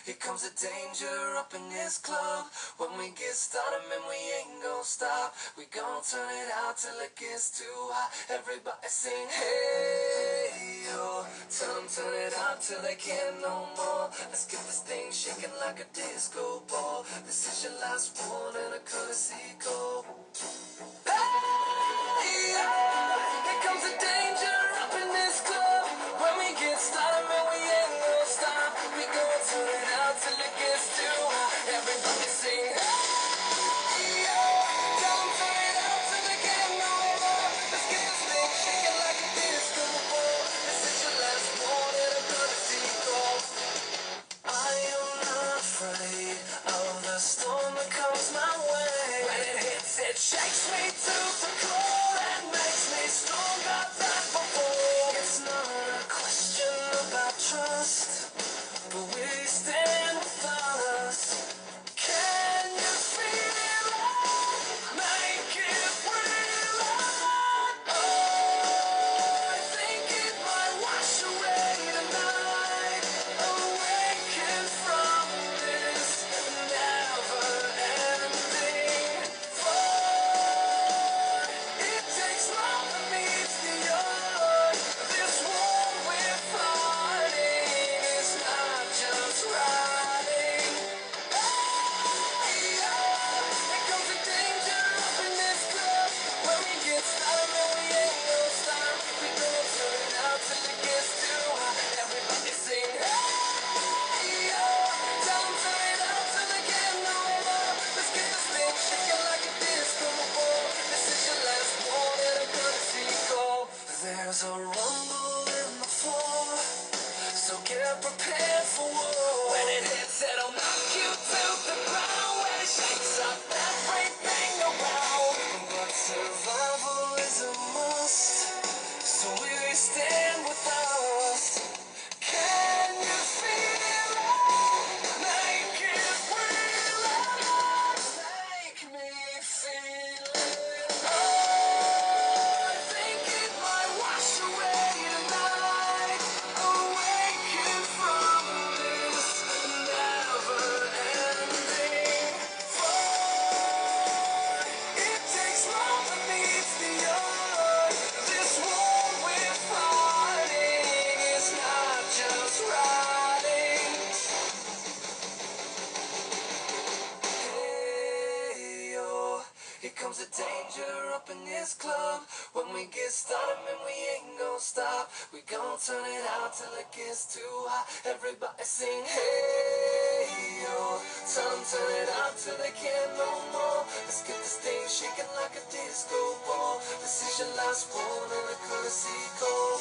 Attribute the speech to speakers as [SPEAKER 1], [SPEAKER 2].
[SPEAKER 1] here comes the danger up in this club. When we get started, man, we ain't gon' stop. We gon' turn it out till it gets too hot. Everybody sing, hey, yo. Tell them turn it out till they can't no more. Let's get this thing shaking like a disco ball. This is your last one and a courtesy call. Hey, yo. Here comes the danger up in this club. When we get started, man, we ain't gon' stop. We gon' turn it out till it gets too hot. Everybody sing, hey, yo. Tell them turn it out till they can't no more. Let's get this thing shaking like a disco ball. This is your last one and a courtesy call. I am not afraid of the storm that comes my way. When it hits, it shakes me to the core and makes me stronger than before. It's not a question about trust, but we stand with us. Can you feel it? Make it real. Oh, I think it might wash away tonight. Awaken from this never-ending flood. It takes love that meets the earth. This war we're fighting is not just riding. Hey, here comes the danger up in this club. When we get started, man, we ain't gon' stop. We gon' turn it out till it gets too hot. Everybody sing, hey, yo. Tell 'em turn it out till they can't no more. Let's get this thing shaking like a disco ball. This is your last one and a courtesy call. There's a rumble in the floor, so get prepared for war. When it hits, it'll knock you to the ground. When it shakes up everything around. But survival is a must, so we stand with us. Can you feel it? Make it real. Make me feel it. Oh, I think it might wash away tonight. Awaken from this never-ending flood. It takes love that meets the earth. This war we're fighting is not just riding. Hey, yo. Here comes the danger up in this club. When we get started, man, we ain't gon' stop. We gon' turn it out till it gets too hot. Everybody sing, hey, yo. Tell 'em turn it out till they can't no more. Let's get this thing shaking like a disco ball. This is your last one and a courtesy call.